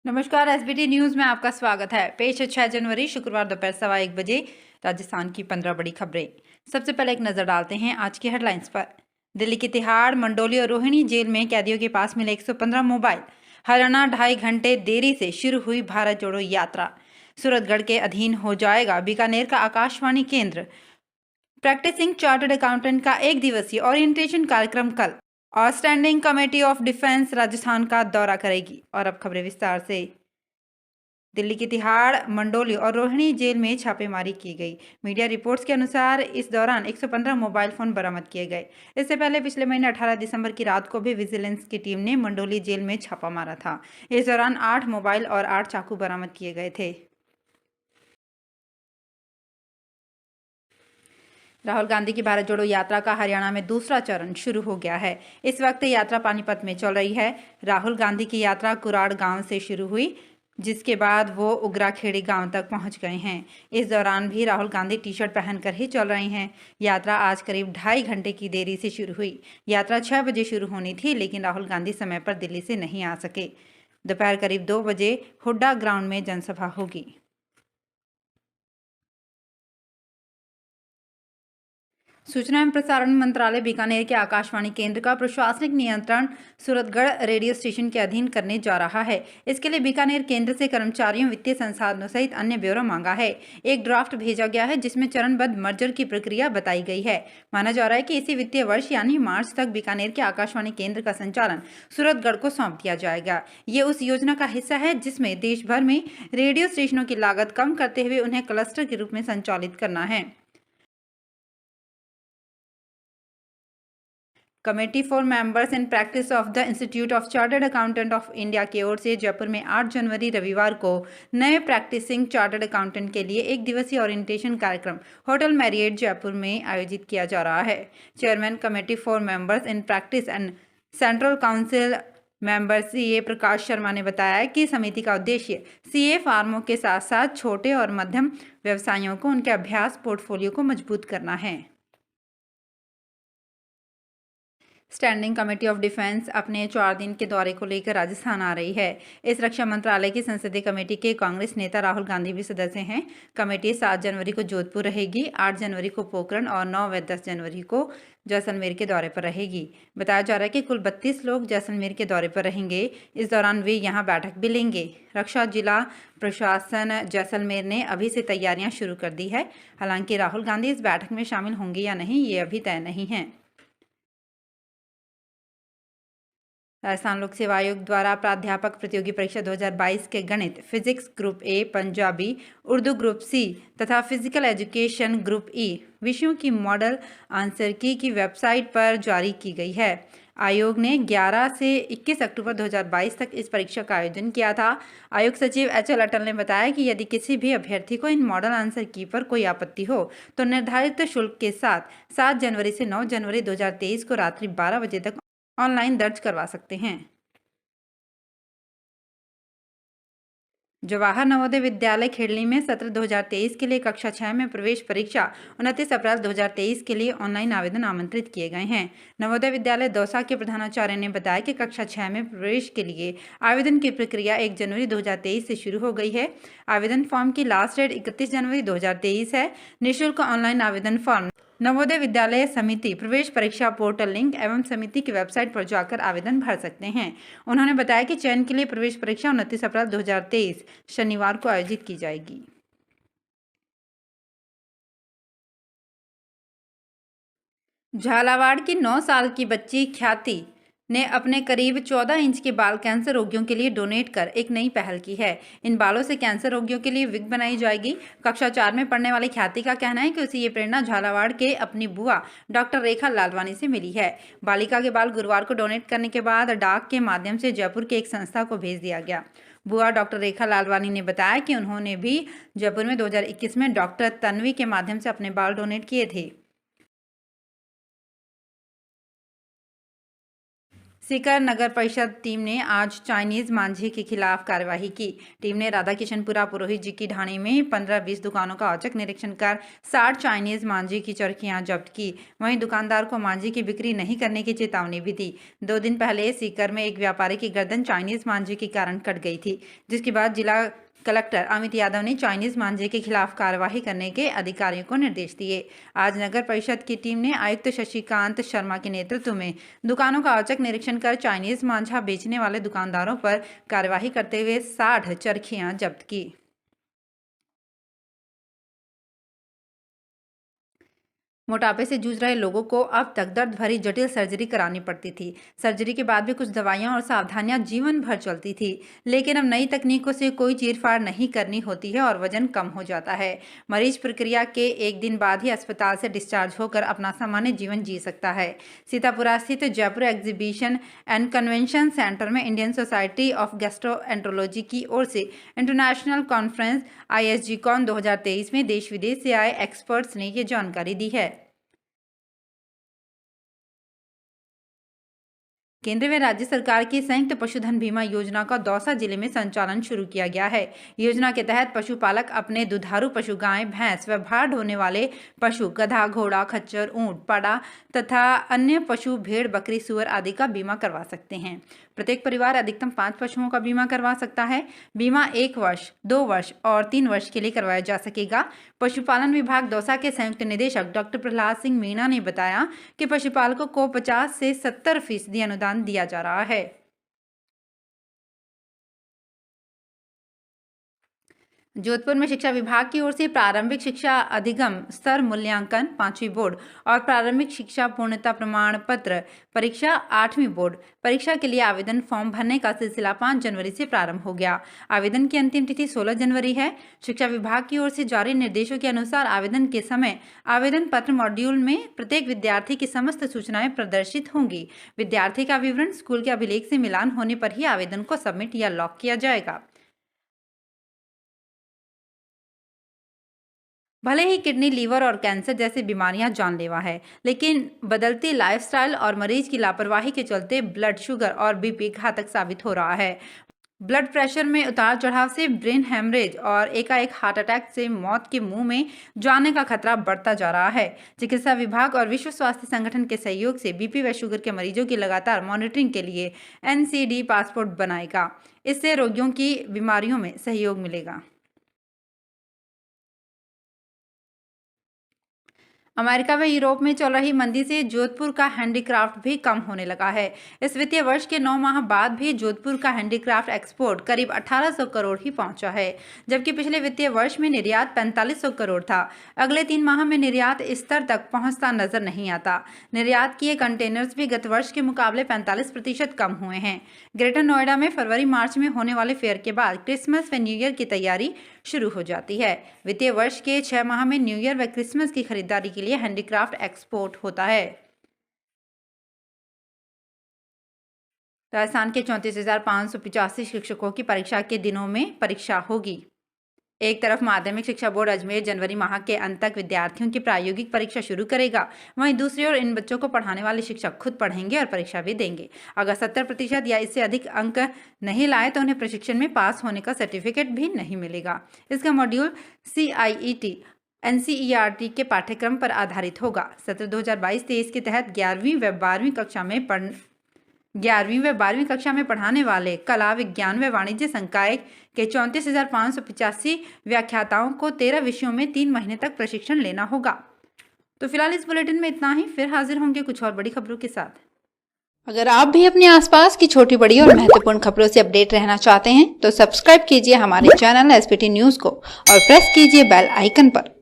नमस्कार। SBT news में आपका स्वागत है। पेश है 6 जनवरी शुक्रवार दोपहर 1:15 राजस्थान की 15 बड़ी खबरें। सबसे पहले एक नजर डालते हैं आज की हेडलाइंस पर। दिल्ली की तिहाड़, मंडोली और रोहिणी जेल में कैदियों के पास मिले 115 मोबाइल। हरियाणा 2.5 घंटे देरी से शुरू हुई भारत जोड़ो यात्रा। सूरतगढ़ के अधीन हो जाएगा बीकानेर का आकाशवाणी केंद्र। प्रैक्टिसिंग चार्टर्ड अकाउंटेंट का एक दिवसीय ओरिएंटेशन कार्यक्रम कल। और standing committee of defence Rajasthan का दौरा करेगी। और अब खबरें विस्तार से। दिल्ली की तिहाड़, मंडोली और रोहिणी जेल में छापेमारी की गई। मीडिया रिपोर्ट्स के अनुसार इस दौरान 115 मोबाइल फोन बरामद किए गए। इससे पहले पिछले महीने 18 दिसंबर की रात को भी विजिलेंस की टीम ने मंडोली जेल में छापा मारा था। इस दौरान 8 मोबाइल और 8 चाकू बरामद किए गए थे। राहुल गांधी की भारत जोड़ो यात्रा का हरियाणा में दूसरा चरण शुरू हो गया है। इस वक्त यात्रा पानीपत में चल रही है। राहुल गांधी की यात्रा कुराड़ गांव से शुरू हुई, जिसके बाद वो उगराखेड़ी गांव तक पहुंच गए हैं। इस दौरान भी राहुल गांधी टी शर्ट पहनकर ही चल रहे हैं। यात्रा आज करीब 2.5 घंटे की देरी से शुरू हुई। यात्रा 6 बजे शुरू होनी थी, लेकिन राहुल गांधी समय पर दिल्ली से नहीं आ सके। दोपहर करीब 2 बजे हुड्डा ग्राउंड में जनसभा होगी। सूचना एवं प्रसारण मंत्रालय बीकानेर के आकाशवाणी केंद्र का प्रशासनिक नियंत्रण सूरतगढ़ रेडियो स्टेशन के अधीन करने जा रहा है। इसके लिए बीकानेर केंद्र से कर्मचारियों, वित्तीय संसाधनों सहित अन्य ब्यौरा मांगा है। एक ड्राफ्ट भेजा गया है, जिसमें चरणबद्ध मर्जर की प्रक्रिया बताई गई है। माना जा रहा है कि इसी वित्तीय वर्ष यानी मार्च तक बीकानेर के आकाशवाणी केंद्र का संचालन सूरतगढ़ को सौंप दिया जाएगा। ये उस योजना का हिस्सा है जिसमें देश भर में रेडियो स्टेशनों की लागत कम करते हुए उन्हें क्लस्टर के रूप में संचालित करना है। Committee for members in practice of the institute of chartered accountant of India की ओर से जयपुर में 8 जनवरी रविवार को नए प्रैक्टिसिंग चार्टर्ड अकाउंटेंट के लिए एक दिवसीय ओरिएंटेशन कार्यक्रम होटल मैरियट जयपुर में आयोजित किया जा रहा है। Chairman committee for members in practice and central council member CA Prakash Sharma ने बताया कि समिति का उद्देश्य सीए फार्मों के साथ साथ छोटे और मध्यम व्यवसायियों को उनके अभ्यास पोर्टफोलियो को मजबूत करना है। स्टैंडिंग कमेटी ऑफ डिफेंस अपने 4 दिन के दौरे को लेकर राजस्थान आ रही है। इस रक्षा मंत्रालय की संसदीय कमेटी के कांग्रेस नेता राहुल गांधी भी सदस्य हैं। कमेटी 7 जनवरी को जोधपुर रहेगी, 8 जनवरी को पोखरण और 9 व 10 जनवरी को जैसलमेर के दौरे पर रहेगी। बताया जा रहा है कि कुल 32 लोग जैसलमेर के दौरे पर रहेंगे। इस दौरान वे यहां बैठक भी लेंगे। रक्षा जिला प्रशासन जैसलमेर ने अभी से तैयारियां शुरू कर दी है। हालांकि राहुल गांधी इस बैठक में शामिल होंगे या नहीं, ये अभी तय नहीं है। राजस्थान लोक सेवा आयोग द्वारा प्राध्यापक प्रतियोगी परीक्षा 2022 के गणित, physics group A, Punjabi, Urdu group C तथा फिजिकल एजुकेशन ग्रुप ई विषयों की मॉडल आंसर की वेबसाइट पर जारी की गई है। आयोग ने 11 से 21 अक्टूबर 2022 तक इस परीक्षा का आयोजन किया था। आयोग सचिव HL अटल ने बताया कि यदि किसी भी अभ्यर्थी को इन मॉडल आंसर की पर कोई आपत्ति हो तो निर्धारित शुल्क के साथ 7 जनवरी से 9 जनवरी 2023 को रात्रि 12 बजे तक ऑनलाइन दर्ज करवा सकते हैं। जवाहर नवोदय विद्यालय खेड़ली में सत्र 2023 के लिए कक्षा 6 में प्रवेश परीक्षा 29 अप्रैल 2023 के लिए ऑनलाइन आवेदन आमंत्रित किए गए हैं। नवोदय विद्यालय दौसा के प्रधानाचार्य ने बताया कि कक्षा 6 में प्रवेश के लिए आवेदन की प्रक्रिया 1 जनवरी 2023 से शुरू हो गई है। आवेदन फॉर्म की लास्ट डेट 31 जनवरी 2023 है। निःशुल्क ऑनलाइन आवेदन फॉर्म नवोदय विद्यालय समिति प्रवेश परीक्षा पोर्टल लिंक एवं समिति की वेबसाइट पर जाकर आवेदन भर सकते हैं। उन्होंने बताया कि चयन के लिए प्रवेश परीक्षा 29 अप्रैल 2023 शनिवार को आयोजित की जाएगी। झालावाड़ की 9 साल की बच्ची ख्याति ने अपने करीब 14 इंच के बाल कैंसर रोगियों के लिए डोनेट कर एक नई पहल की है। इन बालों से कैंसर रोगियों के लिए विग बनाई जाएगी। कक्षा 4 में पढ़ने वाली ख्याति का कहना है कि उसे ये प्रेरणा झालावाड़ के अपनी बुआ डॉक्टर रेखा लालवानी से मिली है। बालिका के बाल गुरुवार को डोनेट करने के बाद डाक के माध्यम से जयपुर के एक संस्था को भेज दिया गया। बुआ डॉक्टर रेखा लालवानी ने बताया कि उन्होंने भी जयपुर में 2021 में डॉक्टर तन्वी के माध्यम से अपने बाल डोनेट किए थे। सीकर नगर परिषद टीम ने आज चाइनीज मांझे के खिलाफ कार्यवाही की। टीम ने राधा किशनपुरा पुरोहित जी की ढाणी में 15-20 दुकानों का औचक निरीक्षण कर 60 चाइनीज मांझे की चरखियां जब्त की। वहीं दुकानदार को मांझे की बिक्री नहीं करने की चेतावनी भी दी। 2 दिन पहले सीकर में एक व्यापारी की गर्दन चाइनीज मांझे के कारण कट गई थी, जिसके बाद जिला कलेक्टर अमित यादव ने चाइनीज मांझे के खिलाफ कार्यवाही करने के अधिकारियों को निर्देश दिए। आज नगर परिषद की टीम ने आयुक्त शशिकांत शर्मा के नेतृत्व में दुकानों का औचक निरीक्षण कर चाइनीज मांझा बेचने वाले दुकानदारों पर कार्यवाही करते हुए 60 चरखियां जब्त की। मोटापे से जूझ रहे लोगों को अब तक दर्द भरी जटिल सर्जरी करानी पड़ती थी। सर्जरी के बाद भी कुछ दवाइयां और सावधानियां जीवन भर चलती थी, लेकिन अब नई तकनीकों से कोई चीरफाड़ नहीं करनी होती है और वजन कम हो जाता है। मरीज प्रक्रिया के 1 दिन बाद ही अस्पताल से डिस्चार्ज होकर अपना सामान्य जीवन जी सकता है। सीतापुरा स्थित Jaipur exhibition and convention centre में इंडियन सोसाइटी ऑफ गैस्ट्रोएंट्रोलॉजी की ओर से इंटरनेशनल कॉन्फ्रेंस ISGCON 2023 में देश विदेश से आए एक्सपर्ट्स ने ये जानकारी दी है। केंद्र व राज्य सरकार की संयुक्त पशुधन बीमा योजना का दौसा जिले में संचालन शुरू किया गया है। योजना के तहत पशुपालक अपने दुधारू पशु गाय, भैंस व भार ढोने वाले पशु गधा, घोड़ा, खच्चर, ऊंट, पाड़ा तथा अन्य पशु भेड़, बकरी, सुअर आदि का बीमा करवा सकते हैं। प्रत्येक परिवार अधिकतम 5 पशुओं का बीमा करवा सकता है। बीमा 1 वर्ष, 2 वर्ष और 3 वर्ष के लिए करवाया जा सकेगा। पशुपालन विभाग दौसा के संयुक्त निदेशक डॉक्टर प्रहलाद सिंह मीणा ने बताया कि पशुपालकों को 50 से 70% अनुदान दिया जा रहा है। जोधपुर में शिक्षा विभाग की ओर से प्रारंभिक शिक्षा अधिगम स्तर मूल्यांकन 5वीं बोर्ड और प्रारंभिक शिक्षा पूर्णता प्रमाण पत्र परीक्षा 8वीं बोर्ड परीक्षा के लिए आवेदन फॉर्म भरने का सिलसिला 5 जनवरी से प्रारंभ हो गया। आवेदन की अंतिम तिथि 16 जनवरी है। शिक्षा विभाग की ओर से जारी निर्देशों के अनुसार आवेदन के समय आवेदन पत्र मॉड्यूल में प्रत्येक विद्यार्थी की समस्त सूचनाएं प्रदर्शित होंगी। विद्यार्थी का विवरण स्कूल के अभिलेख से मिलान होने पर ही आवेदन को सबमिट या लॉक किया जाएगा। भले ही किडनी, लीवर और कैंसर जैसी बीमारियां जानलेवा है, लेकिन बदलती लाइफस्टाइल और मरीज की लापरवाही के चलते ब्लड शुगर और बीपी घातक साबित हो रहा है। ब्लड प्रेशर में उतार चढ़ाव से ब्रेन हेमरेज और एकाएक हार्ट अटैक से मौत के मुंह में जाने का खतरा बढ़ता जा रहा है। चिकित्सा विभाग और विश्व स्वास्थ्य संगठन के सहयोग से बीपी व शुगर के मरीजों की लगातार मॉनिटरिंग के लिए NCD पासपोर्ट बनाएगा। इससे रोगियों की बीमारियों में सहयोग मिलेगा। अमेरिका व यूरोप में चल रही मंदी से जोधपुर का हैंडीक्राफ्ट भी कम होने लगा है। इस वित्तीय वर्ष के 9 माह बाद भी जोधपुर का हैंडीक्राफ्ट एक्सपोर्ट करीब 1800 करोड़ ही पहुंचा है, जबकि पिछले वित्तीय वर्ष में निर्यात 4500 करोड़ था। अगले 3 माह में निर्यात इस स्तर तक पहुंचता नजर नहीं आता। निर्यात किए कंटेनर्स भी गत वर्ष के मुकाबले 45% कम हुए हैं। ग्रेटर नोएडा में फरवरी-मार्च में होने वाले फेयर के बाद क्रिसमस व न्यू ईयर की तैयारी शुरू हो जाती है। वित्तीय वर्ष के 6 माह में न्यू ईयर व क्रिसमस की खरीदारी के लिए हैंडीक्राफ्ट एक्सपोर्ट होता है। राजस्थान के 34,585 शिक्षकों की परीक्षा के दिनों में परीक्षा होगी। एक तरफ माध्यमिक शिक्षा बोर्ड अजमेर जनवरी माह के अंत तक विद्यार्थियों की प्रायोगिक परीक्षा शुरू करेगा, वहीं दूसरी ओर इन बच्चों को पढ़ाने वाले शिक्षक खुद पढ़ेंगे और परीक्षा भी देंगे। अगर 70% या इससे अधिक अंक नहीं लाए तो उन्हें प्रशिक्षण में पास होने का सर्टिफिकेट भी नहीं मिलेगा। इसका मॉड्यूल CIET NCERT के पाठ्यक्रम पर आधारित होगा। सत्र 2022-23 के तहत 11वीं व 12वीं कक्षा में पढ़ाने वाले कला, विज्ञान व वाणिज्य संकाय के 34,585 व्याख्याताओं को 13 विषयों में 3 महीने तक प्रशिक्षण लेना होगा। तो फिलहाल इस बुलेटिन में इतना ही। फिर हाजिर होंगे कुछ और बड़ी खबरों के साथ। अगर आप भी अपने आसपास की छोटी बड़ी और महत्वपूर्ण खबरों से अपडेट रहना चाहते हैं तो सब्सक्राइब कीजिए हमारे चैनल SPT न्यूज को और प्रेस कीजिए बेल आइकन पर।